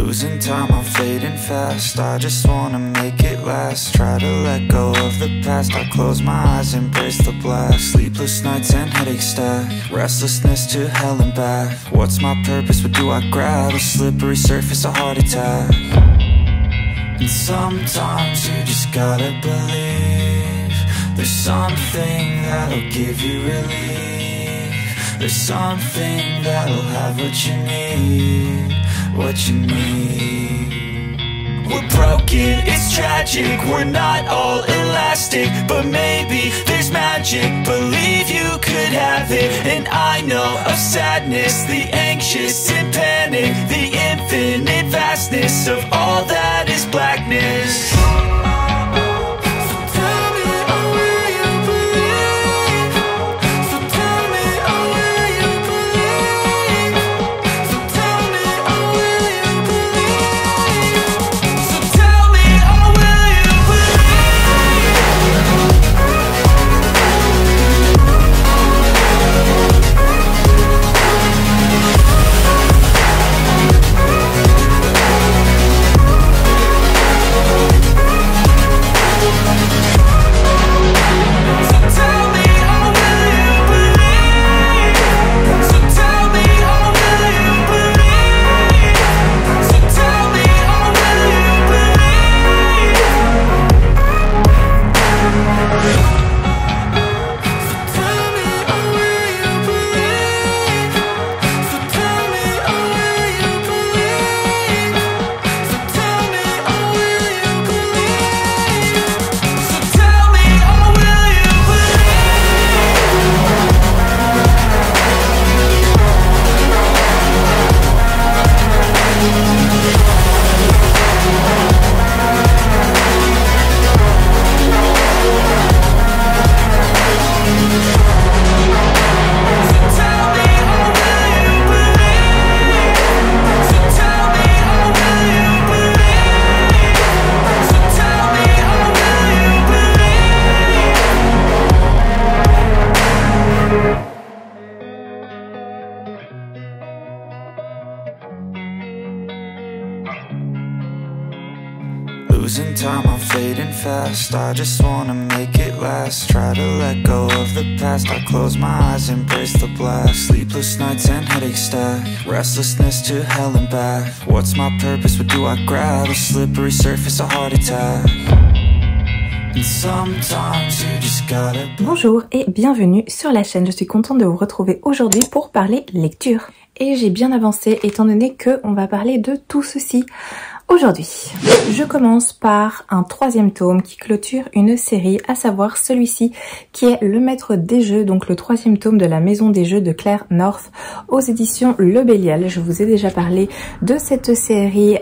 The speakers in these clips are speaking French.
Losing time, I'm fading fast. I just wanna make it last. Try to let go of the past. I close my eyes, embrace the blast. Sleepless nights and headaches stack. Restlessness to hell and back. What's my purpose? What do I grab? A slippery surface, a heart attack. And sometimes you just gotta believe there's something that'll give you relief. There's something that'll have what you need. What you need. We're broken, it's tragic. We're not all elastic, but maybe there's magic. Believe you could have it. And I know of sadness, the anxious and panic, the infinite vastness of all that is blackness. Losing time, I'm fading fast. I just wanna make it last. Try to let go of the past. I close my eyes, embrace the blast. Sleepless nights and headaches stack. Restlessness to hell and back. What's my purpose? What do I grab? A slippery surface, a heart attack. And sometimes you just gotta... Bonjour et bienvenue sur la chaîne. Je suis contente de vous retrouver aujourd'hui pour parler lecture. Et j'ai bien avancé étant donné qu'on va parler de tout ceci aujourd'hui. Je commence par un troisième tome qui clôture une série, à savoir celui-ci qui est Le Maître des Jeux, donc le troisième tome de la Maison des Jeux de Claire North aux éditions Le Bélial. Je vous ai déjà parlé de cette série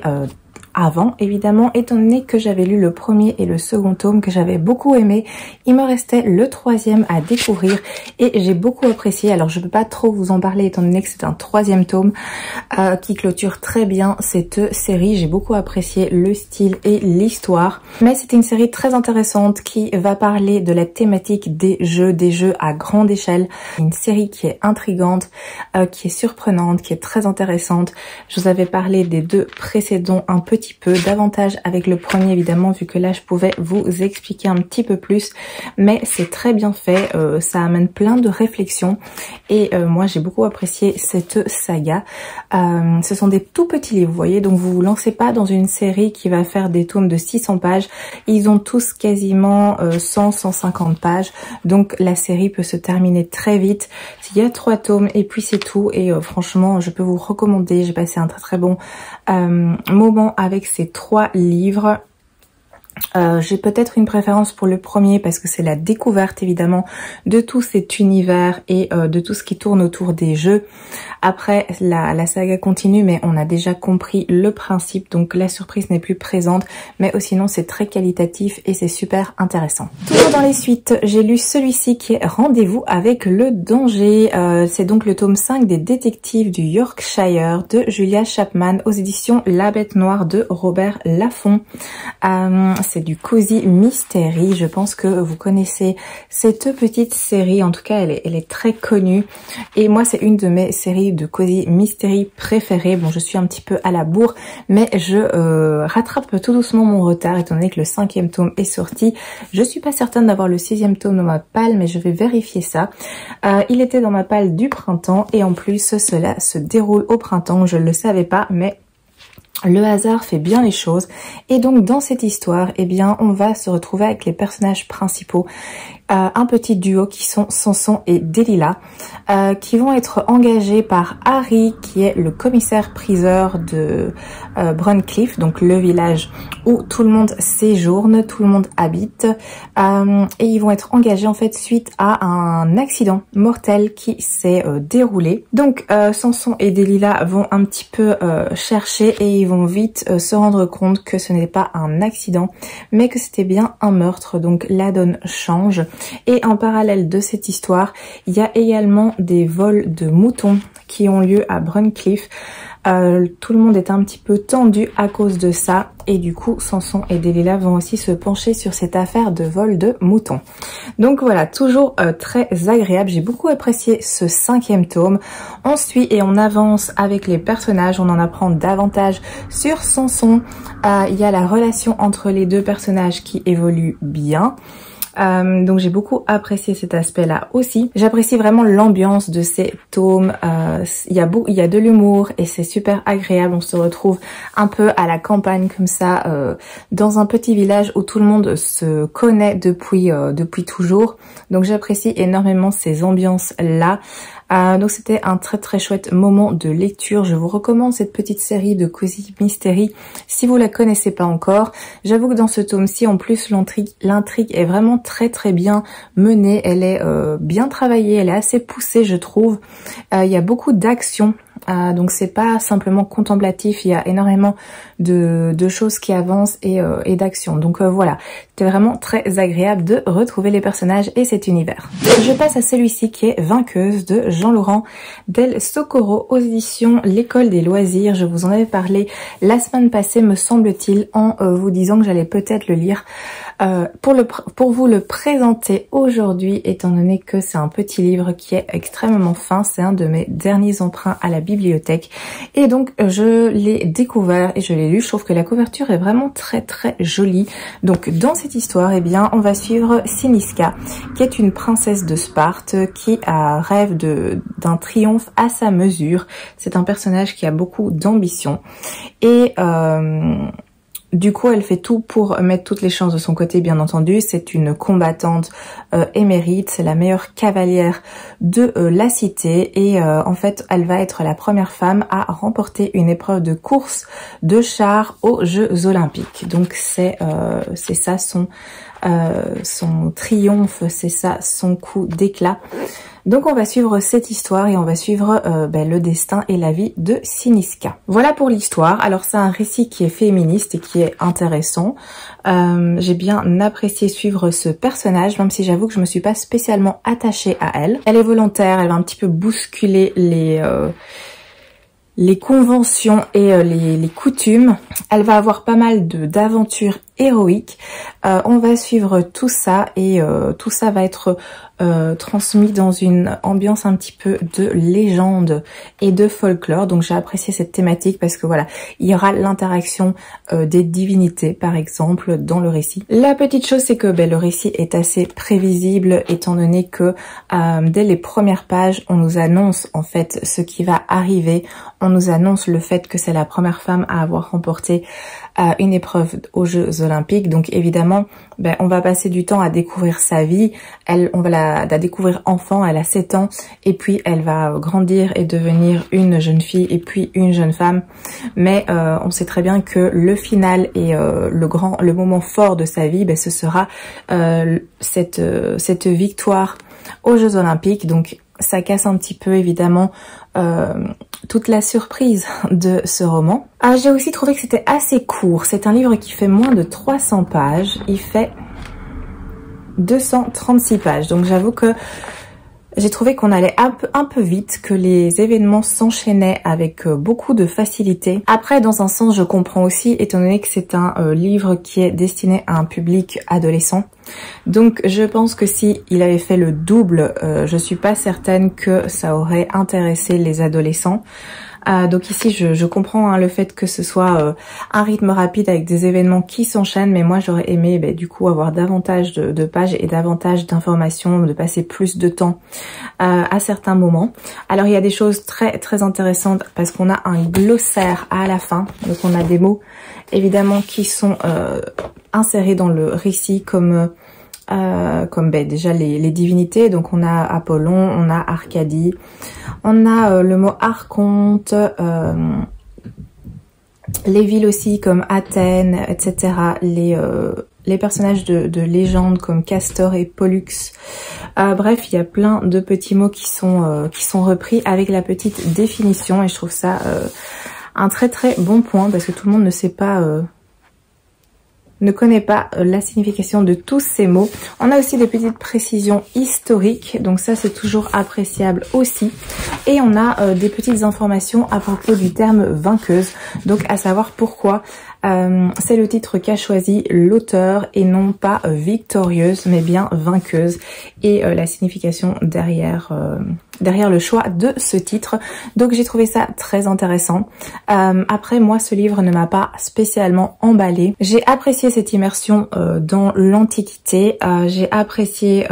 avant, évidemment, étant donné que j'avais lu le premier et le second tome que j'avais beaucoup aimé. Il me restait le troisième à découvrir et j'ai beaucoup apprécié. Alors je peux pas trop vous en parler étant donné que c'est un troisième tome qui clôture très bien cette série. J'ai beaucoup apprécié le style et l'histoire, mais c'était une série très intéressante qui va parler de la thématique des jeux à grande échelle. Une série qui est intrigante, qui est surprenante, qui est très intéressante. Je vous avais parlé des deux précédents un petit peu, davantage avec le premier évidemment, vu que là je pouvais vous expliquer un petit peu plus, mais c'est très bien fait, ça amène plein de réflexions et moi j'ai beaucoup apprécié cette saga. Ce sont des tout petits livres, vous voyez, donc vous vous lancez pas dans une série qui va faire des tomes de 600 pages, ils ont tous quasiment 100-150 pages, donc la série peut se terminer très vite. Il y a 3 tomes et puis c'est tout, et franchement je peux vous recommander, j'ai passé un très bon moment avec ces 3 livres. J'ai peut-être une préférence pour le premier parce que c'est la découverte évidemment de tout cet univers et de tout ce qui tourne autour des jeux. Après la saga continue, mais on a déjà compris le principe, donc la surprise n'est plus présente, mais sinon c'est très qualitatif et c'est super intéressant. Toujours dans les suites, j'ai lu celui-ci qui est Rendez-vous avec le danger. C'est donc le tome 5 des détectives du Yorkshire de Julia Chapman aux éditions La Bête Noire de Robert Laffont. c'est du Cozy Mystery. Je pense que vous connaissez cette petite série, en tout cas elle est très connue. Et moi c'est une de mes séries de Cozy Mystery préférées. Bon, je suis un petit peu à la bourre, mais je rattrape tout doucement mon retard étant donné que le 5e tome est sorti. Je suis pas certaine d'avoir le 6e tome dans ma palle, mais je vais vérifier ça. Il était dans ma palle du printemps et en plus cela se déroule au printemps. Je ne le savais pas, mais le hasard fait bien les choses. Et donc dans cette histoire, eh bien, on va se retrouver avec les personnages principaux. Un petit duo qui sont Samson et Delilah, qui vont être engagés par Harry, qui est le commissaire priseur de Bruncliff, donc le village où tout le monde séjourne, tout le monde habite, et ils vont être engagés en fait suite à un accident mortel qui s'est déroulé. Donc Samson et Delilah vont un petit peu chercher et ils vont vite se rendre compte que ce n'est pas un accident, mais que c'était bien un meurtre. Donc la donne change. Et en parallèle de cette histoire, il y a également des vols de moutons qui ont lieu à Bruncliff. Tout le monde est un petit peu tendu à cause de ça et du coup Samson et Delilah vont aussi se pencher sur cette affaire de vol de moutons. Donc voilà, toujours très agréable. J'ai beaucoup apprécié ce 5e tome. On suit et on avance avec les personnages, on en apprend davantage sur Samson. Il y a la relation entre les deux personnages qui évolue bien. Donc j'ai beaucoup apprécié cet aspect-là aussi. J'apprécie vraiment l'ambiance de ces tomes. Il y a de l'humour et c'est super agréable. On se retrouve un peu à la campagne comme ça, dans un petit village où tout le monde se connaît depuis toujours. Donc j'apprécie énormément ces ambiances-là. Donc c'était un très chouette moment de lecture. Je vous recommande cette petite série de Cozy Mystery si vous la connaissez pas encore. J'avoue que dans ce tome-ci, en plus, l'intrigue est vraiment très bien menée. Elle est bien travaillée, elle est assez poussée, je trouve. Il y a beaucoup d'action. Donc c'est pas simplement contemplatif, il y a énormément de choses qui avancent et d'action. Donc voilà, c'était vraiment très agréable de retrouver les personnages et cet univers. Je passe à celui-ci qui est Vainqueuse de Jean-Laurent Del Socorro aux éditions L'École des Loisirs. Je vous en avais parlé la semaine passée, me semble-t-il, en vous disant que j'allais peut-être le lire. Pour vous le présenter aujourd'hui, étant donné que c'est un petit livre qui est extrêmement fin, c'est un de mes derniers emprunts à la bibliothèque et donc je l'ai découvert et je l'ai lu. Je trouve que la couverture est vraiment très jolie. Donc dans cette histoire, eh bien, on va suivre Cynisca, qui est une princesse de Sparte qui rêve d'un triomphe à sa mesure. C'est un personnage qui a beaucoup d'ambition et du coup, elle fait tout pour mettre toutes les chances de son côté, bien entendu. C'est une combattante émérite, c'est la meilleure cavalière de la cité et en fait, elle va être la première femme à remporter une épreuve de course de char aux Jeux Olympiques. Donc c'est ça son triomphe, c'est ça son coup d'éclat. Donc on va suivre cette histoire et on va suivre le destin et la vie de Cynisca. Voilà pour l'histoire. Alors c'est un récit qui est féministe et qui est intéressant. J'ai bien apprécié suivre ce personnage, même si j'avoue que je me suis pas spécialement attachée à elle. Elle est volontaire, elle va un petit peu bousculer les conventions et les coutumes. Elle va avoir pas mal d'aventures héroïques. On va suivre tout ça et tout ça va être transmis dans une ambiance un petit peu de légende et de folklore. Donc j'ai apprécié cette thématique parce que voilà, il y aura l'interaction des divinités par exemple dans le récit. La petite chose c'est que le récit est assez prévisible étant donné que dès les premières pages on nous annonce en fait ce qui va arriver. On nous annonce le fait que c'est la première femme à avoir remporté une épreuve aux Jeux Olympiques. Donc évidemment, on va passer du temps à découvrir sa vie. On va la découvrir enfant, elle a 7 ans. Et puis elle va grandir et devenir une jeune fille et puis une jeune femme. Mais on sait très bien que le final et le moment fort de sa vie, ce sera cette victoire aux Jeux Olympiques. Donc ça casse un petit peu évidemment toute la surprise de ce roman. J'ai aussi trouvé que c'était assez court. C'est un livre qui fait moins de 300 pages. Il fait 236 pages. Donc j'avoue que J'ai trouvé qu'on allait un peu vite, que les événements s'enchaînaient avec beaucoup de facilité. Après, dans un sens, je comprends aussi, étant donné que c'est un livre qui est destiné à un public adolescent. Donc, je pense que si il avait fait le double, je suis pas certaine que ça aurait intéressé les adolescents. Donc ici je comprends le fait que ce soit un rythme rapide avec des événements qui s'enchaînent, mais moi j'aurais aimé du coup avoir davantage de pages et davantage d'informations, de passer plus de temps à certains moments. Alors il y a des choses très intéressantes parce qu'on a un glossaire à la fin, donc on a des mots évidemment qui sont insérés dans le récit comme déjà les divinités. Donc on a Apollon, on a Arcadie, on a le mot archonte, les villes aussi comme Athènes, etc. Les personnages de légende comme Castor et Pollux. Bref, il y a plein de petits mots qui sont repris avec la petite définition, et je trouve ça un très bon point parce que tout le monde ne connaît pas la signification de tous ces mots. On a aussi des petites précisions historiques, donc ça c'est toujours appréciable aussi. Et on a des petites informations à propos du terme vainqueuse, donc à savoir pourquoi c'est le titre qu'a choisi l'auteur et non pas victorieuse mais bien vainqueuse, et la signification derrière le choix de ce titre. Donc j'ai trouvé ça très intéressant. Après, moi ce livre ne m'a pas spécialement emballé. J'ai apprécié cette immersion dans l'Antiquité, j'ai apprécié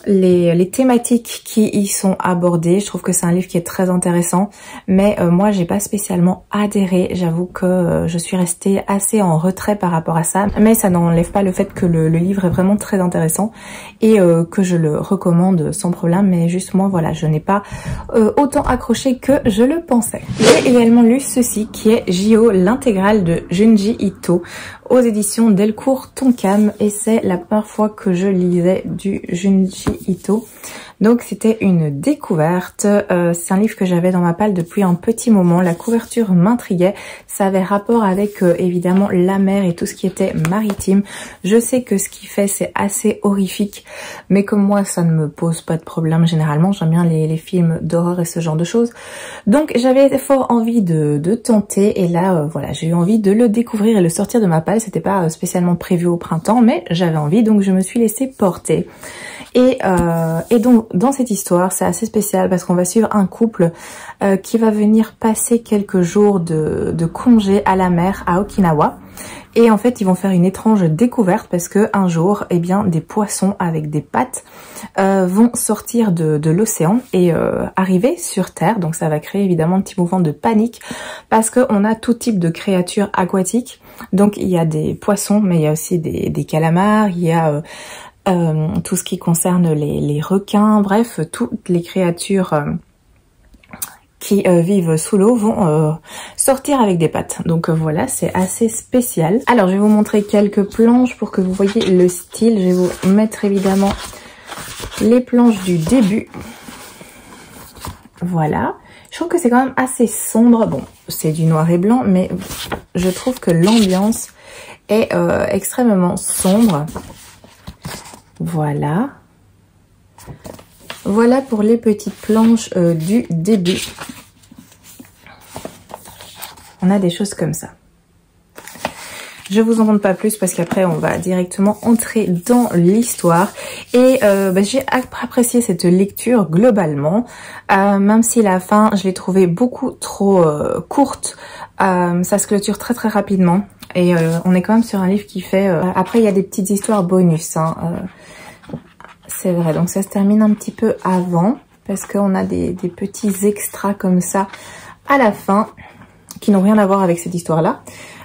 les thématiques qui y sont abordées. Je trouve que c'est un livre qui est très intéressant, mais moi j'ai pas spécialement adhéré. J'avoue que je suis restée assez en retrait par rapport à ça, mais ça n'enlève pas le fait que le livre est vraiment très intéressant et que je le recommande sans problème, mais juste moi voilà, je n'ai pas autant accroché que je le pensais. J'ai également lu ceci qui est J.O. l'intégrale de Junji Ito aux éditions Delcourt Tonkam, et c'est la première fois que je lisais du Junji Ito. Donc c'était une découverte, c'est un livre que j'avais dans ma palle depuis un petit moment, la couverture m'intriguait, ça avait rapport avec évidemment la mer et tout ce qui était maritime. Je sais que ce qu'il fait c'est assez horrifique, mais comme moi ça ne me pose pas de problème généralement, j'aime bien les films d'horreur et ce genre de choses. Donc j'avais fort envie de tenter, et là voilà, j'ai eu envie de le découvrir et le sortir de ma palle. C'était pas spécialement prévu au printemps, mais j'avais envie, donc je me suis laissée porter. Et donc dans cette histoire c'est assez spécial parce qu'on va suivre un couple qui va venir passer quelques jours de congé à la mer à Okinawa, et en fait ils vont faire une étrange découverte parce que un jour eh bien des poissons avec des pattes vont sortir de l'océan et arriver sur terre. Donc ça va créer évidemment un petit mouvement de panique parce qu'on a tout type de créatures aquatiques. Donc il y a des poissons, mais il y a aussi des calamars, il y a tout ce qui concerne les requins, bref, toutes les créatures qui vivent sous l'eau vont sortir avec des pattes. Donc voilà, c'est assez spécial. Alors je vais vous montrer quelques planches pour que vous voyez le style. Je vais vous mettre évidemment les planches du début. Voilà. Je trouve que c'est quand même assez sombre. Bon, c'est du noir et blanc, mais je trouve que l'ambiance est extrêmement sombre. Voilà. Voilà pour les petites planches du début. On a des choses comme ça. Je vous en montre pas plus parce qu'après on va directement entrer dans l'histoire. Et j'ai apprécié cette lecture globalement, même si la fin je l'ai trouvée beaucoup trop courte. Ça se clôture très rapidement. Et on est quand même sur un livre qui fait... Après il y a des petites histoires bonus, hein, c'est vrai, donc ça se termine un petit peu avant parce qu'on a des petits extras comme ça à la fin qui n'ont rien à voir avec cette histoire-là.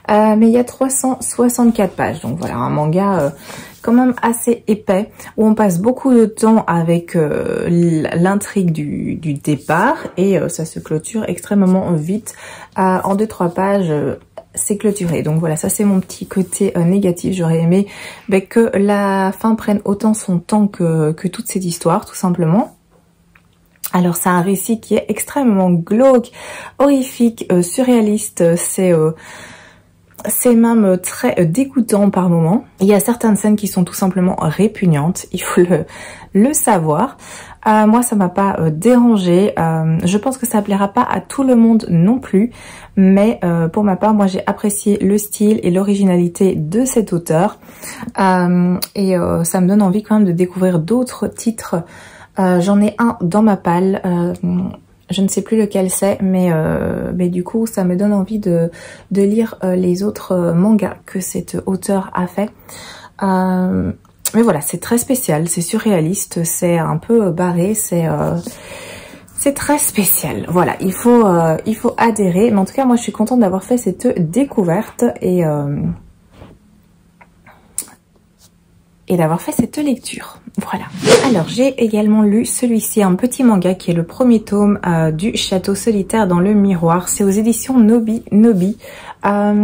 Mais il y a 364 pages, donc voilà, un manga quand même assez épais où on passe beaucoup de temps avec l'intrigue du départ, et ça se clôture extrêmement vite. En 2-3 pages, c'est clôturé. Donc voilà, ça c'est mon petit côté négatif. J'aurais aimé que la fin prenne autant son temps que toute cette histoire, tout simplement. Alors c'est un récit qui est extrêmement glauque, horrifique, surréaliste. c'est même très dégoûtant par moments. Il y a certaines scènes qui sont tout simplement répugnantes, il faut le savoir. Moi, ça m'a pas dérangé. Je pense que ça plaira pas à tout le monde non plus. Mais pour ma part, moi, j'ai apprécié le style et l'originalité de cet auteur. Ça me donne envie quand même de découvrir d'autres titres. J'en ai un dans ma palle. Je ne sais plus lequel c'est, mais du coup, ça me donne envie de lire les autres mangas que cet auteur a fait. Mais voilà, c'est très spécial, c'est surréaliste, c'est un peu barré, c'est très spécial. Voilà, il faut adhérer. Mais en tout cas, moi, je suis contente d'avoir fait cette découverte et d'avoir fait cette lecture. Voilà. Alors, j'ai également lu celui-ci, un petit manga qui est le premier tome du Château solitaire dans le miroir. C'est aux éditions Nobi. Ça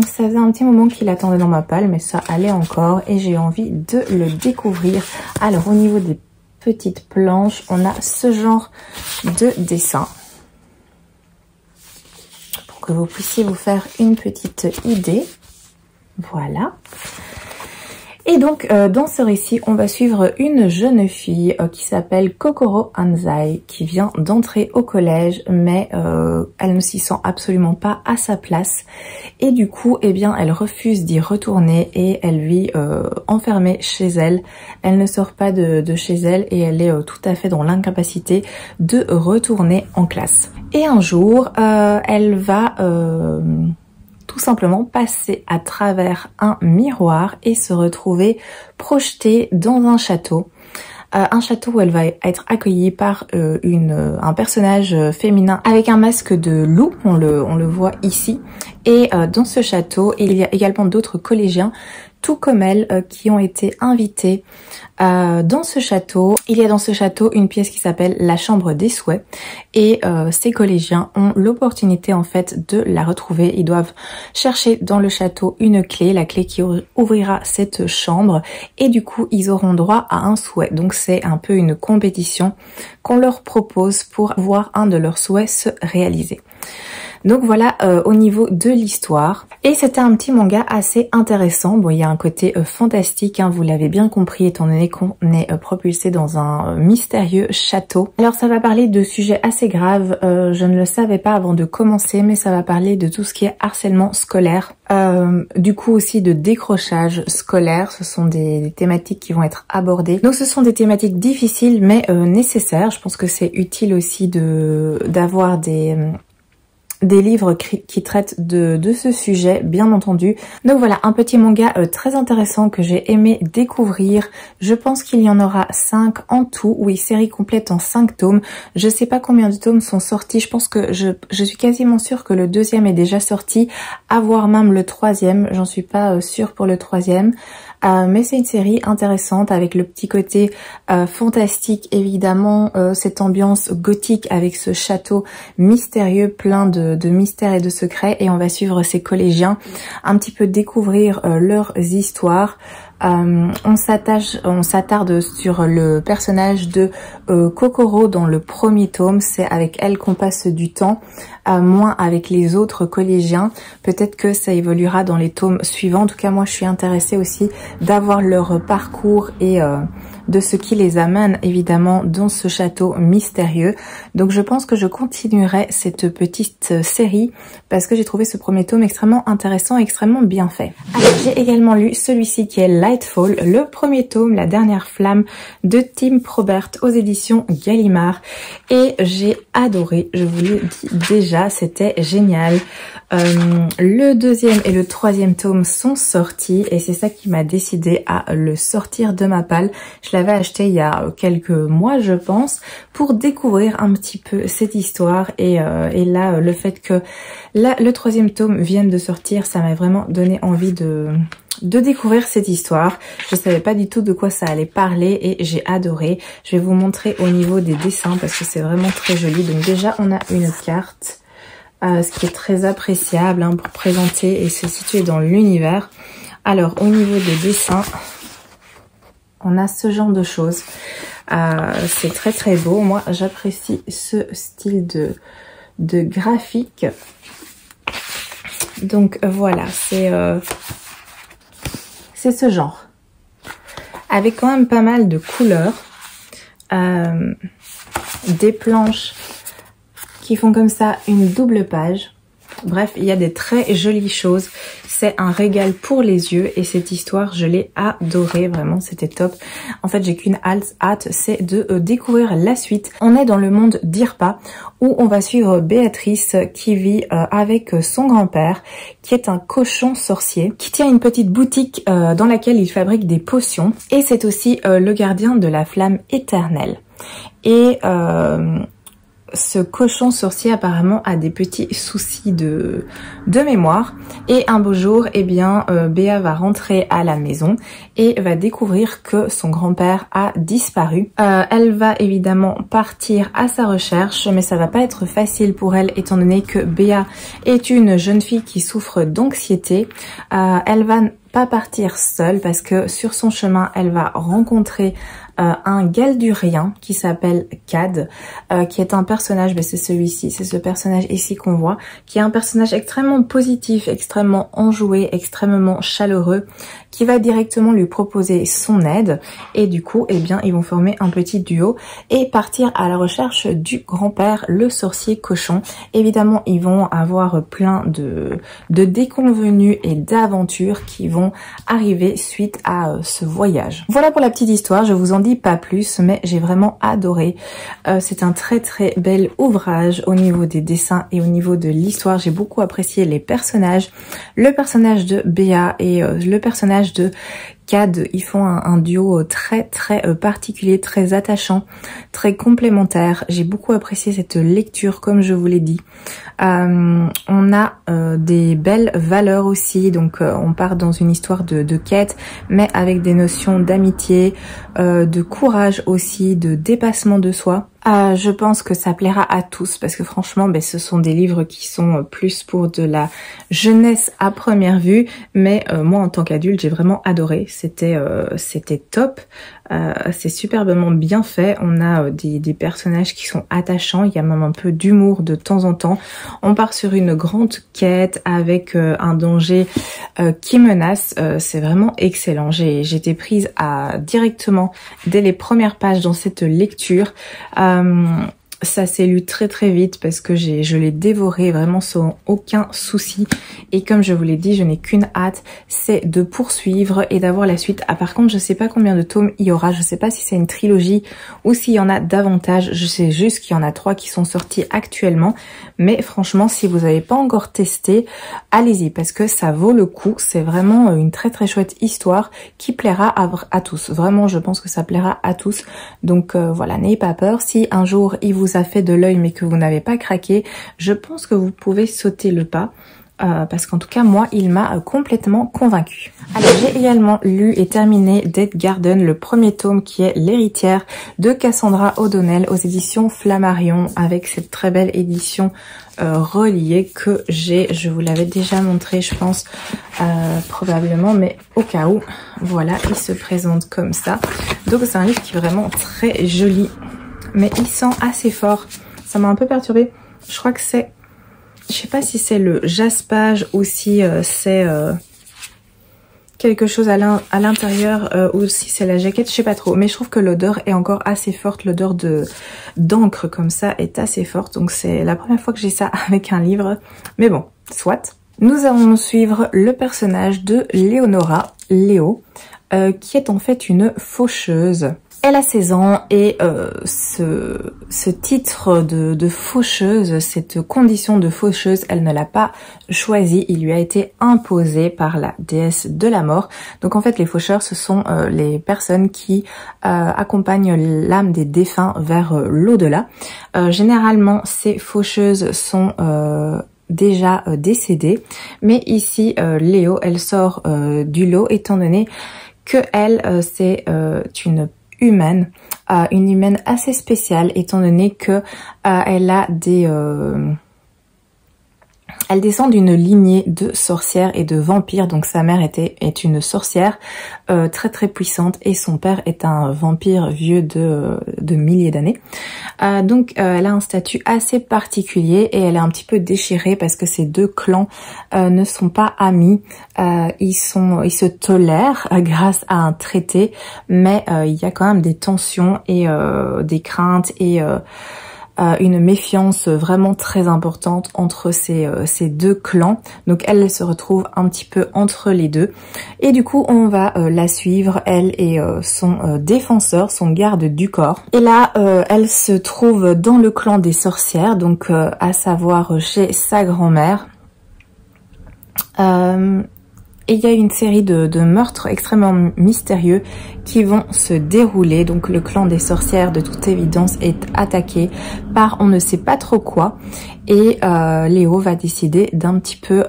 faisait un petit moment qu'il attendait dans ma palle, mais ça allait encore et j'ai envie de le découvrir. Alors, au niveau des petites planches, on a ce genre de dessin pour que vous puissiez vous faire une petite idée. Voilà. Et donc, dans ce récit, on va suivre une jeune fille qui s'appelle Kokoro Anzai, qui vient d'entrer au collège, mais elle ne s'y sent absolument pas à sa place. Et du coup, eh bien, elle refuse d'y retourner et elle vit enfermée chez elle. Elle ne sort pas de chez elle et elle est tout à fait dans l'incapacité de retourner en classe. Et un jour, elle va tout simplement passer à travers un miroir et se retrouver projetée dans un château. Un château où elle va être accueillie par un personnage féminin avec un masque de loup, on le voit ici. Et dans ce château, il y a également d'autres collégiens, tout comme elle, qui ont été invités dans ce château. Il y a dans ce château une pièce qui s'appelle la chambre des souhaits et ces collégiens ont l'opportunité en fait de la retrouver. Ils doivent chercher dans le château une clé, la clé qui ouvrira cette chambre et du coup ils auront droit à un souhait. Donc c'est un peu une compétition qu'on leur propose pour voir un de leurs souhaits se réaliser. Donc voilà au niveau de l'histoire. Et c'était un petit manga assez intéressant. Bon, il y a un côté fantastique, hein, vous l'avez bien compris, étant donné qu'on est propulsé dans un mystérieux château. Alors ça va parler de sujets assez graves, je ne le savais pas avant de commencer, mais ça va parler de tout ce qui est harcèlement scolaire. Du coup aussi de décrochage scolaire, ce sont des thématiques qui vont être abordées. Donc ce sont des thématiques difficiles mais nécessaires. Je pense que c'est utile aussi d'avoir des livres qui traitent de ce sujet, bien entendu. Donc voilà, un petit manga très intéressant que j'ai aimé découvrir. Je pense qu'il y en aura 5 en tout. Oui, série complète en 5 tomes. Je sais pas combien de tomes sont sortis. Je pense que je suis quasiment sûre que le 2e est déjà sorti, à voir même le 3e. J'en suis pas sûre pour le 3e. Mais c'est une série intéressante avec le petit côté fantastique évidemment, cette ambiance gothique avec ce château mystérieux plein de mystères et de secrets, et on va suivre ces collégiens, un petit peu découvrir leurs histoires. On s'attarde sur le personnage de Kokoro dans le premier tome. C'est avec elle qu'on passe du temps, moins avec les autres collégiens. Peut-être que ça évoluera dans les tomes suivants. En tout cas, moi, je suis intéressée aussi d'avoir leur parcours et de ce qui les amène évidemment dans ce château mystérieux. Donc je pense que je continuerai cette petite série parce que j'ai trouvé ce premier tome extrêmement intéressant et extrêmement bien fait. Alors j'ai également lu celui-ci qui est Lightfall, le premier tome, la dernière flamme de Tim Probert aux éditions Gallimard, et j'ai adoré, je vous le dis déjà, c'était génial. Le 2e et le 3e tome sont sortis et c'est ça qui m'a décidé à le sortir de ma palle. Je l'avais acheté il y a quelques mois je pense pour découvrir un petit peu cette histoire et là le fait que le 3e tome vienne de sortir, ça m'a vraiment donné envie de découvrir cette histoire. Je savais pas du tout de quoi ça allait parler et j'ai adoré. Je vais vous montrer au niveau des dessins parce que c'est vraiment très joli. Donc déjà on a une carte. Ce qui est très appréciable hein, pour présenter et se situer dans l'univers. Alors au niveau des dessins, on a ce genre de choses. C'est très très beau. Moi j'apprécie ce style de graphique. Donc voilà, c'est ce genre. Avec quand même pas mal de couleurs. Des planches qui font comme ça une double page. Bref, il y a des très jolies choses. C'est un régal pour les yeux et cette histoire, je l'ai adorée, vraiment, c'était top. En fait, j'ai qu'une hâte, c'est de découvrir la suite. On est dans le monde d'Irpa où on va suivre Béatrice qui vit avec son grand-père qui est un cochon sorcier qui tient une petite boutique dans laquelle il fabrique des potions et c'est aussi le gardien de la flamme éternelle. Et ce cochon sorcier apparemment a des petits soucis de mémoire et un beau jour, eh bien, Béa va rentrer à la maison et va découvrir que son grand-père a disparu. Elle va évidemment partir à sa recherche, mais ça va pas être facile pour elle étant donné que Béa est une jeune fille qui souffre d'anxiété. Elle va pas partir seule parce que sur son chemin, elle va rencontrer un Galdurien qui s'appelle Cad, qui est un personnage, c'est celui-ci, c'est ce personnage ici qu'on voit, qui est un personnage extrêmement positif, extrêmement enjoué, extrêmement chaleureux, qui va directement lui proposer son aide et du coup, eh bien, ils vont former un petit duo et partir à la recherche du grand-père, le sorcier cochon. Évidemment, ils vont avoir plein de déconvenues et d'aventures qui vont arriver suite à ce voyage. Voilà pour la petite histoire, je vous en dis pas plus, mais j'ai vraiment adoré. C'est un très très bel ouvrage au niveau des dessins et au niveau de l'histoire. J'ai beaucoup apprécié les personnages, le personnage de Béa et le personnage de Cad. Ils font un duo très très particulier, très attachant, très complémentaire. J'ai beaucoup apprécié cette lecture comme je vous l'ai dit. On a des belles valeurs aussi, donc on part dans une histoire de quête, mais avec des notions d'amitié, de courage aussi, de dépassement de soi. Je pense que ça plaira à tous parce que franchement, ce sont des livres qui sont plus pour de la jeunesse à première vue, mais moi en tant qu'adulte, j'ai vraiment adoré. C'était top. C'est superbement bien fait. On a des personnages qui sont attachants. Il y a même un peu d'humour de temps en temps. On part sur une grande quête avec un danger qui menace. C'est vraiment excellent. J'étais prise directement dès les premières pages dans cette lecture. Ça s'est lu très très vite parce que je l'ai dévoré vraiment sans aucun souci et comme je vous l'ai dit, je n'ai qu'une hâte, c'est de poursuivre et d'avoir la suite. Par contre, je sais pas combien de tomes il y aura, je sais pas si c'est une trilogie ou s'il y en a davantage, je sais juste qu'il y en a 3 qui sont sortis actuellement, mais franchement, si vous n'avez pas encore testé, allez-y parce que ça vaut le coup, c'est vraiment une très très chouette histoire qui plaira à tous. Vraiment, je pense que ça plaira à tous, donc voilà, n'ayez pas peur. Si un jour il vous a fait de l'œil mais que vous n'avez pas craqué, je pense que vous pouvez sauter le pas parce qu'en tout cas moi il m'a complètement convaincue. Alors j'ai également lu et terminé Dead Garden, le premier tome qui est l'héritière de Cassandra O'Donnell aux éditions Flammarion avec cette très belle édition reliée que je vous l'avais déjà montré je pense probablement, mais au cas où, voilà, il se présente comme ça. Donc c'est un livre qui est vraiment très joli. Mais il sent assez fort. Ça m'a un peu perturbée. Je crois que c'est... Je sais pas si c'est le jaspage ou si c'est quelque chose à l'intérieur ou si c'est la jaquette. Je sais pas trop. Mais je trouve que l'odeur est encore assez forte. L'odeur d'encre comme ça est assez forte. Donc c'est la première fois que j'ai ça avec un livre. Mais bon, soit. Nous allons suivre le personnage de Léonora, Léo, qui est en fait une faucheuse. Elle a 16 ans et ce titre de faucheuse, cette condition de faucheuse, elle ne l'a pas choisi, il lui a été imposé par la déesse de la mort. Donc en fait les faucheurs ce sont les personnes qui accompagnent l'âme des défunts vers l'au-delà. Généralement ces faucheuses sont déjà décédées, mais ici Léo elle sort du lot étant donné que elle c'est une humaine, une humaine assez spéciale étant donné que elle a des elle descend d'une lignée de sorcières et de vampires, donc sa mère est une sorcière très très puissante et son père est un vampire vieux de milliers d'années. Donc elle a un statut assez particulier et elle est un petit peu déchirée parce que ces deux clans ne sont pas amis. Ils se tolèrent grâce à un traité, mais il y a quand même des tensions et des craintes et une méfiance vraiment très importante entre ces deux clans. Donc elle se retrouve un petit peu entre les deux. Et du coup, on va la suivre, elle et son défenseur, son garde du corps. Et là, elle se trouve dans le clan des sorcières, donc à savoir chez sa grand-mère. Et il y a une série de meurtres extrêmement mystérieux qui vont se dérouler. Donc le clan des sorcières, de toute évidence, est attaqué par on ne sait pas trop quoi. Et Léo va décider d'un petit peu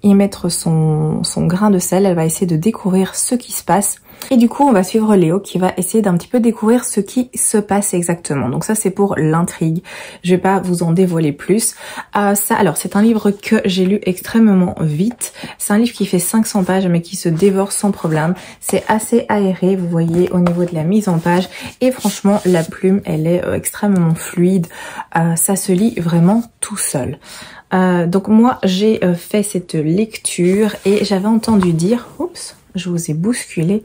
y mettre son grain de sel. Elle va essayer de découvrir ce qui se passe. Et du coup, on va suivre Léo qui va essayer d'un petit peu découvrir ce qui se passe exactement. Donc ça, c'est pour l'intrigue. Je vais pas vous en dévoiler plus. Alors, c'est un livre que j'ai lu extrêmement vite. C'est un livre qui fait 500 pages, mais qui se dévore sans problème. C'est assez aéré, vous voyez, au niveau de la mise en page. Et franchement, la plume, elle est extrêmement fluide. Ça se lit vraiment tout seul. Donc moi, j'ai fait cette lecture et j'avais entendu dire... Oups, je vous ai bousculé.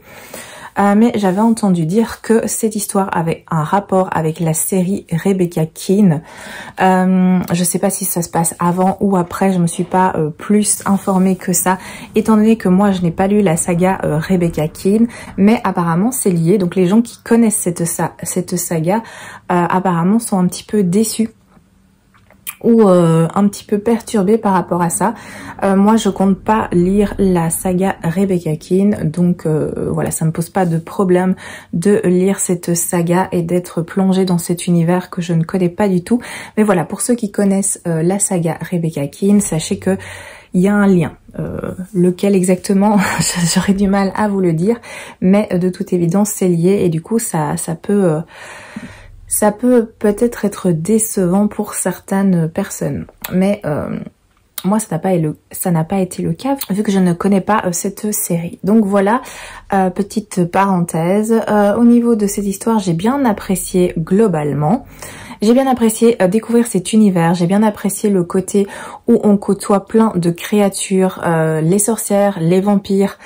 Mais j'avais entendu dire que cette histoire avait un rapport avec la série Rebecca Keane. Je sais pas si ça se passe avant ou après, je me suis pas plus informée que ça, étant donné que moi je n'ai pas lu la saga Rebecca Keane, mais apparemment c'est lié. Donc les gens qui connaissent cette saga apparemment sont un petit peu déçus ou un petit peu perturbée par rapport à ça. Moi, je compte pas lire la saga Rebecca Keane, donc voilà, ça me pose pas de problème de lire cette saga et d'être plongée dans cet univers que je ne connais pas du tout. Mais voilà, pour ceux qui connaissent la saga Rebecca Keane, sachez que il y a un lien. Lequel exactement, j'aurais du mal à vous le dire, mais de toute évidence, c'est lié et du coup, ça peut peut-être être décevant pour certaines personnes. Mais moi, ça n'a pas été le cas, vu que je ne connais pas cette série. Donc voilà, petite parenthèse. Au niveau de cette histoire, j'ai bien apprécié globalement. J'ai bien apprécié découvrir cet univers, j'ai bien apprécié le côté où on côtoie plein de créatures, les sorcières, les vampires,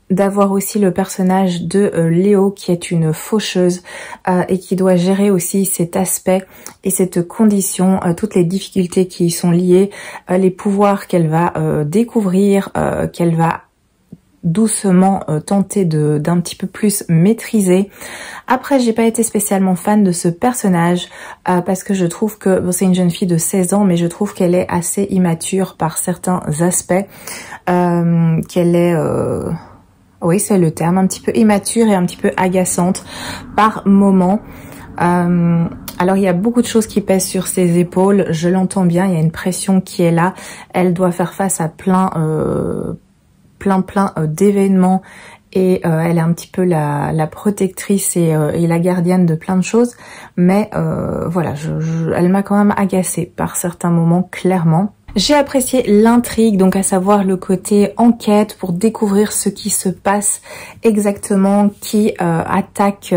d'avoir aussi le personnage de Léo qui est une faucheuse et qui doit gérer aussi cet aspect et cette condition, toutes les difficultés qui y sont liées, les pouvoirs qu'elle va découvrir, qu'elle va doucement tenter d'un petit peu plus maîtriser. Après, j'ai pas été spécialement fan de ce personnage parce que je trouve que bon, c'est une jeune fille de 16 ans, mais je trouve qu'elle est assez immature par certains aspects, qu'elle est oui, c'est le terme, un petit peu immature et un petit peu agaçante par moment. Alors il y a beaucoup de choses qui pèsent sur ses épaules, je l'entends bien, il y a une pression qui est là. Elle doit faire face à plein d'événements et elle est un petit peu la protectrice et la gardienne de plein de choses. Mais voilà, elle m'a quand même agacée par certains moments, clairement. J'ai apprécié l'intrigue, donc à savoir le côté enquête pour découvrir ce qui se passe exactement, qui attaque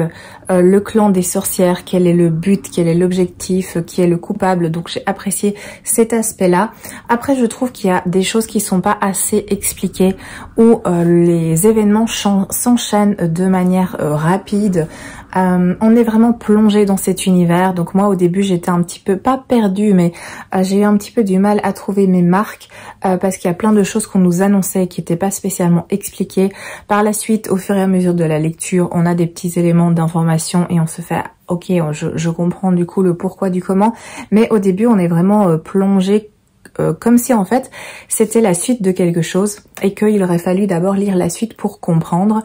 le clan des sorcières, quel est le but, quel est l'objectif, qui est le coupable. Donc j'ai apprécié cet aspect-là. Après, je trouve qu'il y a des choses qui sont pas assez expliquées, où les événements s'enchaînent de manière rapide. On est vraiment plongé dans cet univers. Donc moi au début j'étais un petit peu, pas perdue, mais j'ai eu un petit peu du mal à trouver mes marques parce qu'il y a plein de choses qu'on nous annonçait qui n'étaient pas spécialement expliquées. Par la suite, au fur et à mesure de la lecture, on a des petits éléments d'information et on se fait ok, je comprends du coup le pourquoi du comment. Mais au début on est vraiment plongé comme si en fait c'était la suite de quelque chose et qu'il aurait fallu d'abord lire la suite pour comprendre,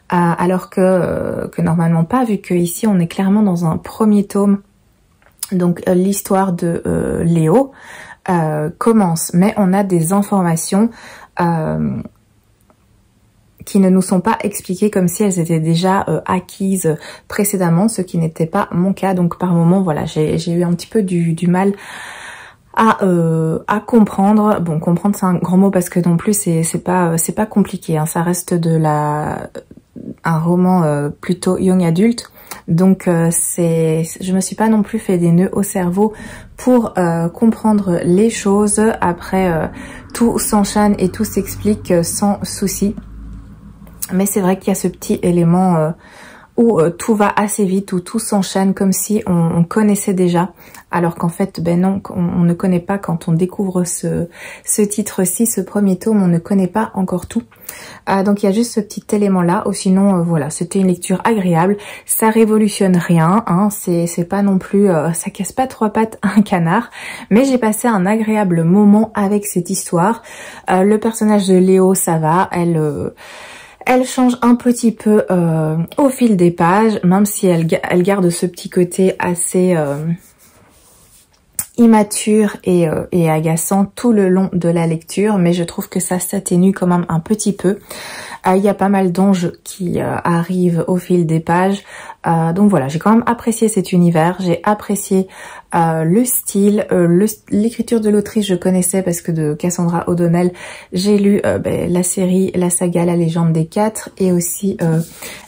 alors que normalement pas, vu que ici on est clairement dans un premier tome. Donc l'histoire de Léo commence, mais on a des informations qui ne nous sont pas expliquées comme si elles étaient déjà acquises précédemment, ce qui n'était pas mon cas. Donc par moment voilà, j'ai eu un petit peu du mal à comprendre. Bon, comprendre c'est un grand mot parce que non plus c'est pas compliqué, hein. Ça reste un roman plutôt young adulte, Donc je me suis pas non plus fait des nœuds au cerveau pour comprendre les choses. Après, tout s'enchaîne et tout s'explique sans souci. Mais c'est vrai qu'il y a ce petit élément où tout va assez vite, où tout s'enchaîne comme si on connaissait déjà, alors qu'en fait, ben non, on ne connaît pas quand on découvre ce titre-ci, ce premier tome, on ne connaît pas encore tout. Donc il y a juste ce petit élément-là, ou sinon, voilà, c'était une lecture agréable, ça révolutionne rien, hein, c'est pas non plus, ça casse pas trois pattes à un canard, mais j'ai passé un agréable moment avec cette histoire. Le personnage de Léo, ça va, elle change un petit peu au fil des pages, même si elle garde ce petit côté assez immature et agaçant tout le long de la lecture, mais je trouve que ça s'atténue quand même un petit peu. Il y a pas mal d'anges qui arrivent au fil des pages. Donc voilà, j'ai quand même apprécié cet univers, j'ai apprécié le style, l'écriture de l'autrice je connaissais parce que de Cassandra O'Donnell j'ai lu la série, la saga La Légende des Quatre et aussi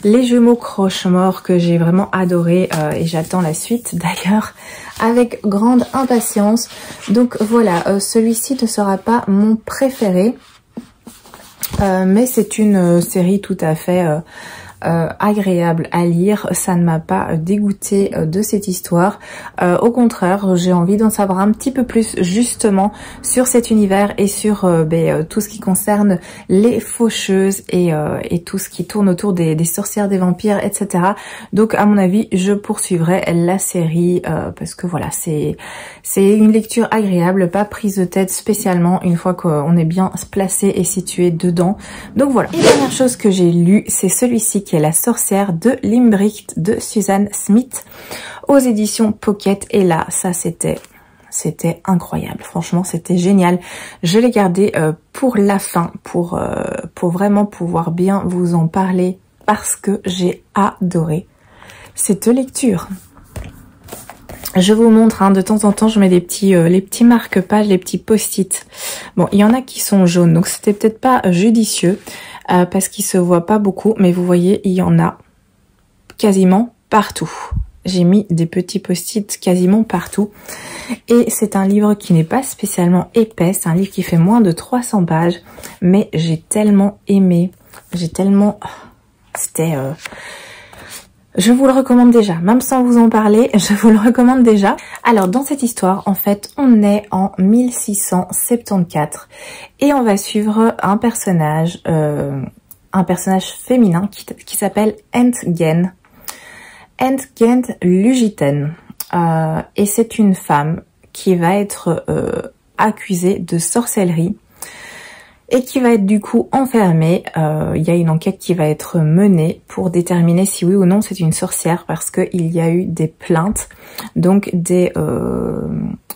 Les Jumeaux Croche-Mort que j'ai vraiment adoré et j'attends la suite d'ailleurs avec grande impatience. Donc voilà, celui-ci ne sera pas mon préféré. Mais c'est une série tout à fait agréable à lire, ça ne m'a pas dégoûté de cette histoire. Au contraire, j'ai envie d'en savoir un petit peu plus justement sur cet univers et sur tout ce qui concerne les faucheuses et tout ce qui tourne autour des sorcières, des vampires, etc. Donc à mon avis, je poursuivrai la série parce que voilà, c'est une lecture agréable, pas prise de tête spécialement une fois qu'on est bien placé et situé dedans. Donc voilà. Et dernière chose que j'ai lu, c'est celui-ci qui est La Sorcière de Limbricht de Suzanne Smith aux éditions Pocket. Et là, ça c'était incroyable. Franchement, c'était génial. Je l'ai gardé pour la fin, pour vraiment pouvoir bien vous en parler parce que j'ai adoré cette lecture. Je vous montre, hein, de temps en temps, je mets des petits, les petits marque-pages, les petits post-it. Bon, il y en a qui sont jaunes, donc c'était peut-être pas judicieux parce qu'ils se voient pas beaucoup, mais vous voyez, il y en a quasiment partout. J'ai mis des petits post-it quasiment partout. Et c'est un livre qui n'est pas spécialement épais, c'est un livre qui fait moins de 300 pages, mais j'ai tellement aimé, c'était... Je vous le recommande déjà, même sans vous en parler, je vous le recommande déjà. Alors dans cette histoire, en fait, on est en 1674 et on va suivre un personnage féminin qui s'appelle Entgen Lugiten. Et c'est une femme qui va être accusée de sorcellerie et qui va être du coup enfermée. Il y a une enquête qui va être menée pour déterminer si oui ou non c'est une sorcière parce qu'il y a eu des plaintes. Donc des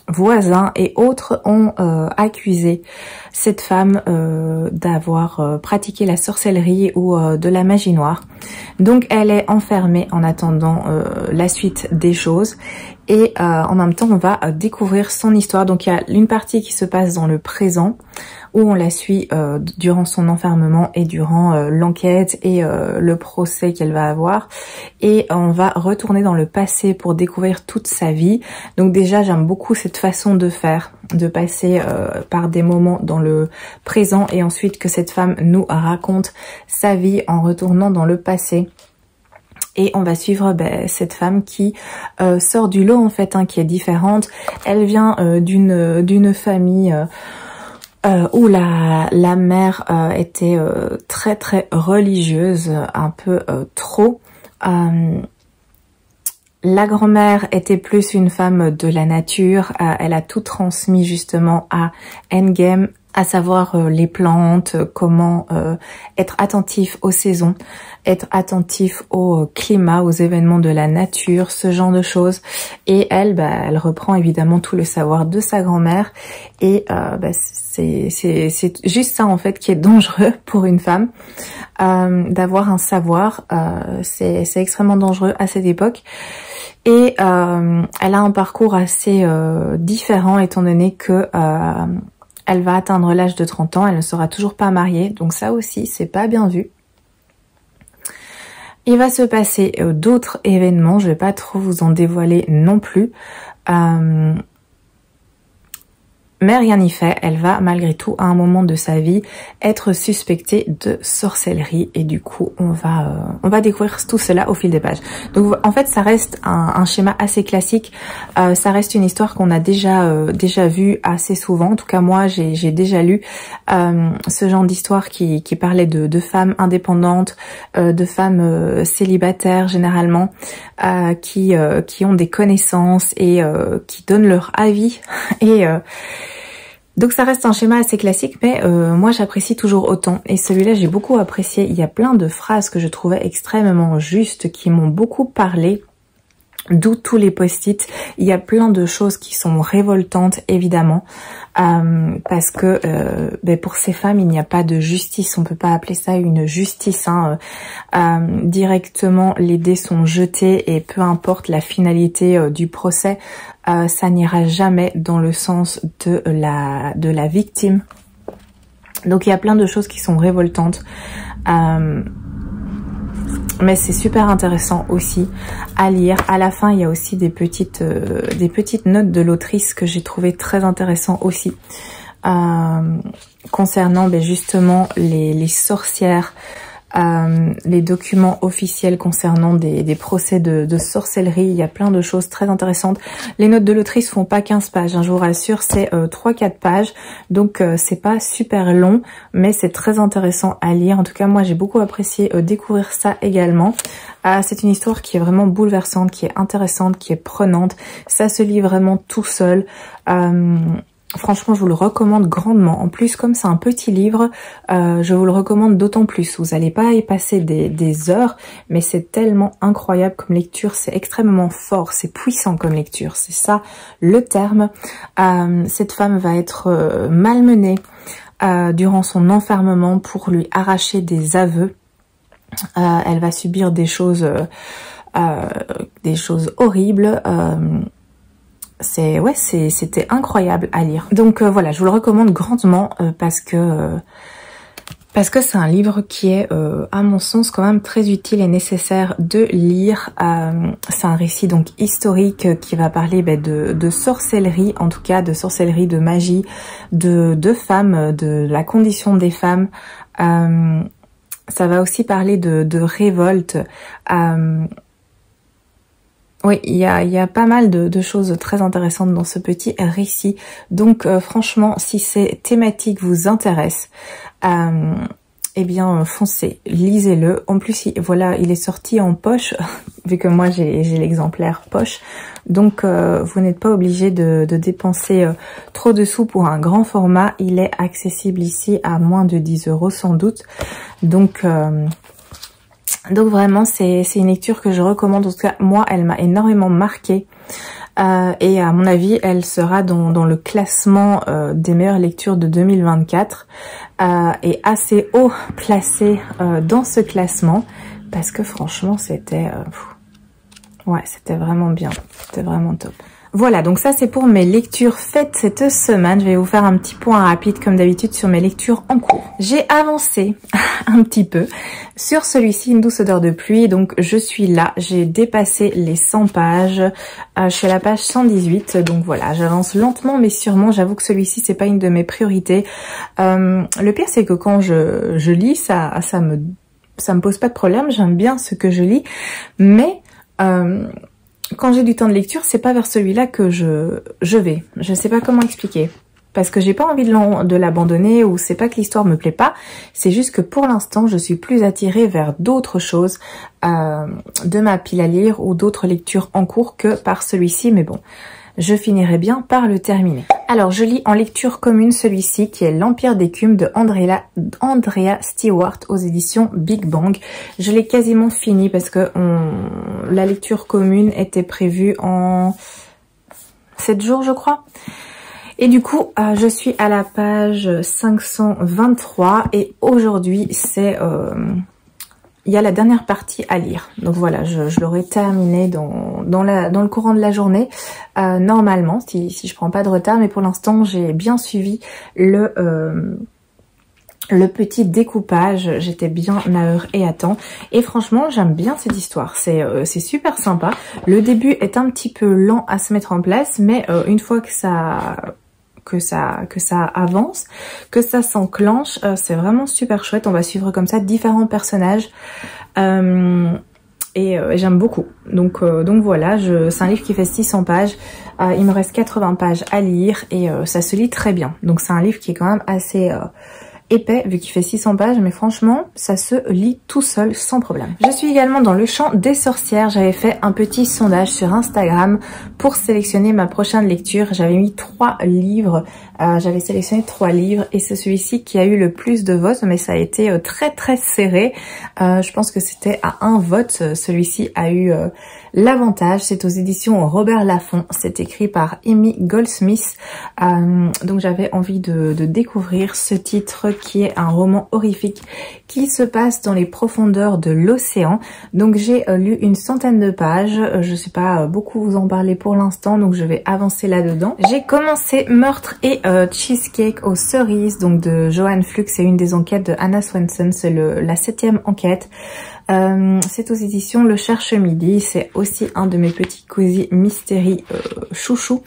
voisins et autres ont accusé cette femme d'avoir pratiqué la sorcellerie ou de la magie noire. Donc elle est enfermée en attendant la suite des choses. Et en même temps, on va découvrir son histoire. Donc il y a une partie qui se passe dans le présent, où on la suit durant son enfermement et durant l'enquête et le procès qu'elle va avoir. Et on va retourner dans le passé pour découvrir toute sa vie. Donc déjà, j'aime beaucoup cette façon de faire, de passer par des moments dans le présent et ensuite que cette femme nous raconte sa vie en retournant dans le passé. Et on va suivre cette femme qui sort du lot en fait, hein, qui est différente. Elle vient d'une famille où la mère était très très religieuse, un peu trop. La grand-mère était plus une femme de la nature. Elle a tout transmis justement à Endgame, à savoir les plantes, comment être attentif aux saisons, être attentif au climat, aux événements de la nature, ce genre de choses. Et elle, elle reprend évidemment tout le savoir de sa grand-mère. Et c'est juste ça en fait qui est dangereux pour une femme, d'avoir un savoir. C'est extrêmement dangereux à cette époque. Et elle a un parcours assez différent étant donné que elle va atteindre l'âge de 30 ans, elle ne sera toujours pas mariée, donc ça aussi c'est pas bien vu. Il va se passer d'autres événements, je vais pas trop vous en dévoiler non plus. Mais rien n'y fait, elle va malgré tout à un moment de sa vie être suspectée de sorcellerie et du coup on va découvrir tout cela au fil des pages. Donc en fait ça reste un schéma assez classique, ça reste une histoire qu'on a déjà vue assez souvent. En tout cas moi j'ai déjà lu ce genre d'histoire qui parlait de femmes indépendantes, de femmes célibataires généralement, qui ont des connaissances et qui donnent leur avis et donc ça reste un schéma assez classique, mais moi j'apprécie toujours autant. Et celui-là j'ai beaucoup apprécié. Il y a plein de phrases que je trouvais extrêmement justes, qui m'ont beaucoup parlé. D'où tous les post-it. Il y a plein de choses qui sont révoltantes évidemment, parce que pour ces femmes il n'y a pas de justice. On peut pas appeler ça une justice. Directement les dés sont jetés et peu importe la finalité du procès, ça n'ira jamais dans le sens de la victime. Donc il y a plein de choses qui sont révoltantes. Mais c'est super intéressant aussi à lire. À la fin, il y a aussi des petites notes de l'autrice que j'ai trouvé très intéressant aussi, concernant justement les sorcières, les documents officiels concernant des procès de sorcellerie. Il y a plein de choses très intéressantes. Les notes de l'autrice font pas 15 pages, je vous rassure, c'est 3-4 pages, donc c'est pas super long, mais c'est très intéressant à lire. En tout cas moi j'ai beaucoup apprécié découvrir ça également. C'est une histoire qui est vraiment bouleversante, qui est intéressante, qui est prenante. Ça se lit vraiment tout seul. Franchement, je vous le recommande grandement. En plus, comme c'est un petit livre, je vous le recommande d'autant plus. Vous n'allez pas y passer des heures, mais c'est tellement incroyable comme lecture. C'est extrêmement fort, c'est puissant comme lecture. C'est ça le terme. Cette femme va être malmenée durant son enfermement pour lui arracher des aveux. Elle va subir des choses horribles. C'était incroyable à lire. Donc voilà, je vous le recommande grandement parce que c'est un livre qui est à mon sens quand même très utile et nécessaire de lire. C'est un récit donc historique qui va parler de sorcellerie, en tout cas de sorcellerie, de magie, de femmes, de la condition des femmes. Ça va aussi parler de révolte. Oui, il y a pas mal de choses très intéressantes dans ce petit récit. Donc franchement, si ces thématiques vous intéressent, eh bien foncez, lisez-le. En plus, voilà, il est sorti en poche, vu que moi j'ai l'exemplaire poche. Donc vous n'êtes pas obligé de dépenser trop de sous pour un grand format. Il est accessible ici à moins de 10 € sans doute. Donc vraiment c'est une lecture que je recommande. En tout cas moi elle m'a énormément marquée et à mon avis elle sera dans le classement des meilleures lectures de 2024 et assez haut placée dans ce classement parce que franchement c'était vraiment bien, c'était vraiment top. Voilà, donc ça c'est pour mes lectures faites cette semaine. Je vais vous faire un petit point rapide comme d'habitude sur mes lectures en cours. J'ai avancé un petit peu sur celui-ci, Une douce odeur de pluie. Donc je suis là, j'ai dépassé les 100 pages. Je suis à la page 118, donc voilà, j'avance lentement mais sûrement. J'avoue que celui-ci c'est pas une de mes priorités. Le pire c'est que quand je lis, ça me pose pas de problème. J'aime bien ce que je lis, mais quand j'ai du temps de lecture, c'est pas vers celui-là que je vais. Je sais pas comment expliquer. Parce que j'ai pas envie de l'abandonner ou c'est pas que l'histoire me plaît pas. C'est juste que pour l'instant, je suis plus attirée vers d'autres choses de ma pile à lire ou d'autres lectures en cours que par celui-ci. Mais bon, je finirai bien par le terminer. Alors, je lis en lecture commune celui-ci qui est L'Empire d'écume de Andrea Stewart aux éditions Big Bang. Je l'ai quasiment fini parce que la lecture commune était prévue en 7 jours, je crois. Et du coup, je suis à la page 523 et aujourd'hui, il y a la dernière partie à lire. Donc voilà, je l'aurai terminé dans le courant de la journée, normalement, si je prends pas de retard. Mais pour l'instant, j'ai bien suivi le le petit découpage, j'étais bien à heure et à temps. Et franchement, j'aime bien cette histoire. C'est super sympa. Le début est un petit peu lent à se mettre en place, mais une fois que ça avance, que ça s'enclenche, c'est vraiment super chouette. On va suivre comme ça différents personnages. Et j'aime beaucoup. Donc voilà, c'est un livre qui fait 600 pages. Il me reste 80 pages à lire et ça se lit très bien. Donc c'est un livre qui est quand même assez épais vu qu'il fait 600 pages, mais franchement ça se lit tout seul sans problème. Je suis également dans le champ des sorcières. J'avais fait un petit sondage sur Instagram pour sélectionner ma prochaine lecture. J'avais mis 3 livres, j'avais sélectionné 3 livres et c'est celui-ci qui a eu le plus de votes, mais ça a été très serré. Je pense que c'était à 1 vote. Celui-ci a eu l'avantage. C'est aux éditions Robert Laffont. C'est écrit par Amy Goldsmith. Donc j'avais envie de découvrir ce titre qui est un roman horrifique qui se passe dans les profondeurs de l'océan. Donc j'ai lu une centaine de pages. Je sais pas beaucoup vous en parler pour l'instant, donc je vais avancer là-dedans. J'ai commencé Meurtre et Cheesecake aux cerises, donc de Joanne Flux. C'est une des enquêtes de Anna Swenson. C'est la 7e enquête. C'est aux éditions Le Cherche Midi. C'est aussi un de mes petits cosy mystery chouchou.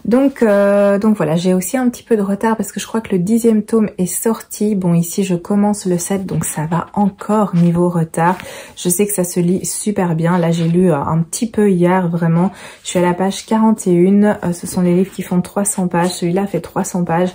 Donc voilà, j'ai aussi un petit peu de retard parce que je crois que le 10e tome est sorti. Bon, ici je commence le 7, donc ça va encore niveau retard. Je sais que ça se lit super bien. Là j'ai lu un petit peu hier, vraiment. Je suis à la page 41. Ce sont les livres qui font 300 pages. Celui-là fait 300 pages.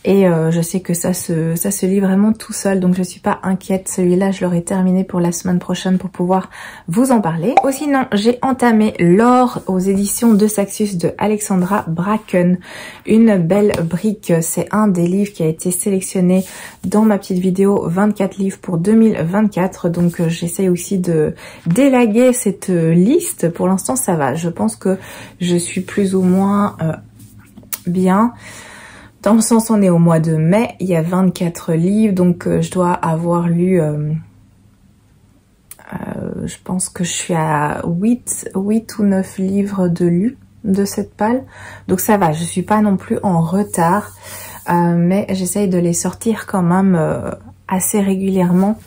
Et je sais que ça se lit vraiment tout seul, donc je suis pas inquiète. Celui-là, je l'aurai terminé pour la semaine prochaine pour pouvoir vous en parler. Ou sinon, j'ai entamé L'Or aux éditions de Saxus de Alexandra Bracken. Une belle brique, c'est un des livres qui a été sélectionné dans ma petite vidéo 24 livres pour 2024. Donc j'essaye aussi de d'élaguer cette liste. Pour l'instant, ça va. Je pense que je suis plus ou moins bien. Dans le sens, on est au mois de mai, il y a 24 livres, donc je dois avoir lu, je pense que je suis à 8 ou 9 livres de lus de cette palle. Donc ça va, je suis pas non plus en retard, mais j'essaye de les sortir quand même assez régulièrement,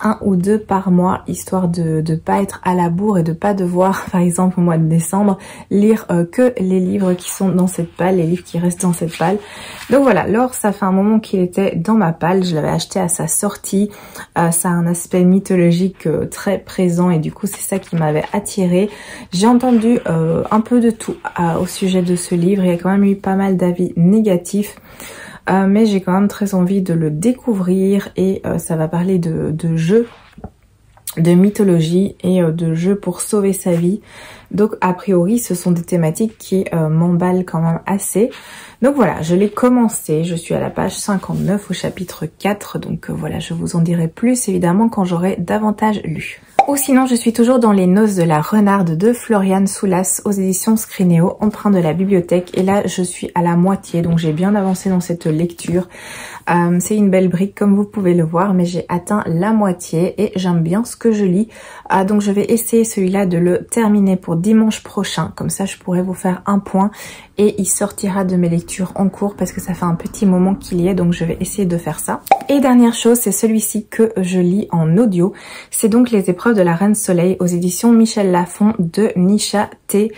1 ou 2 par mois, histoire de pas être à la bourre et de pas devoir, par exemple au mois de décembre, lire que les livres qui sont dans cette palle, les livres qui restent dans cette palle. Donc voilà, L'Or, ça fait un moment qu'il était dans ma palle, je l'avais acheté à sa sortie, ça a un aspect mythologique très présent et du coup c'est ça qui m'avait attirée. J'ai entendu un peu de tout au sujet de ce livre, il y a quand même eu pas mal d'avis négatifs. Mais j'ai quand même très envie de le découvrir et ça va parler de jeux, de mythologie et de jeux pour sauver sa vie. Donc a priori ce sont des thématiques qui m'emballent quand même assez. Donc voilà, je l'ai commencé, je suis à la page 59 au chapitre 4. Donc voilà, je vous en dirai plus évidemment quand j'aurai davantage lu. Ou sinon, je suis toujours dans Les Noces de la Renarde de Floriane Soulas aux éditions Scrinéo, emprunt de la bibliothèque. Et là, je suis à la moitié, donc j'ai bien avancé dans cette lecture. C'est une belle brique, comme vous pouvez le voir, mais j'ai atteint la moitié et j'aime bien ce que je lis. Donc je vais essayer celui-là de le terminer pour dimanche prochain. Comme ça, je pourrai vous faire un point et il sortira de mes lectures en cours parce que ça fait un petit moment qu'il y est, donc je vais essayer de faire ça. Et dernière chose, c'est celui-ci que je lis en audio. C'est donc Les Épreuves de la Reine Soleil aux éditions Michel Lafon de Nisha T.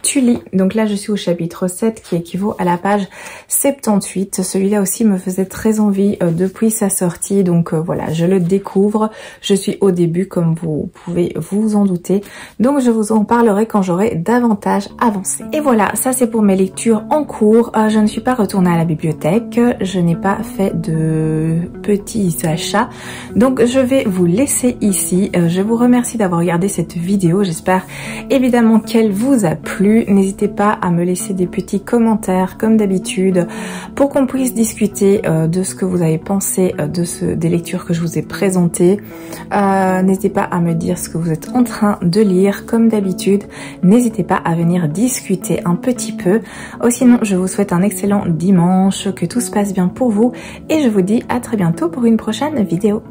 Tully. Donc là je suis au chapitre 7 qui équivaut à la page 78. Celui-là aussi me faisait très envie depuis sa sortie, donc voilà, je le découvre. Je suis au début comme vous pouvez vous en douter, donc je vous en parlerai quand j'aurai davantage avancé. Et voilà, ça c'est pour mes lectures en cours. Je ne suis pas retournée à la bibliothèque, je n'ai pas fait de petits achats, donc je vais vous laisser ici. Je vous remercie d'avoir regardé cette vidéo, j'espère évidemment qu'elle vous a plu. N'hésitez pas à me laisser des petits commentaires comme d'habitude pour qu'on puisse discuter de ce que vous avez pensé des lectures que je vous ai présentées. N'hésitez pas à me dire ce que vous êtes en train de lire comme d'habitude. N'hésitez pas à venir discuter un petit peu. Sinon, je vous souhaite un excellent dimanche, que tout se passe bien pour vous et je vous dis à très bientôt pour une prochaine vidéo.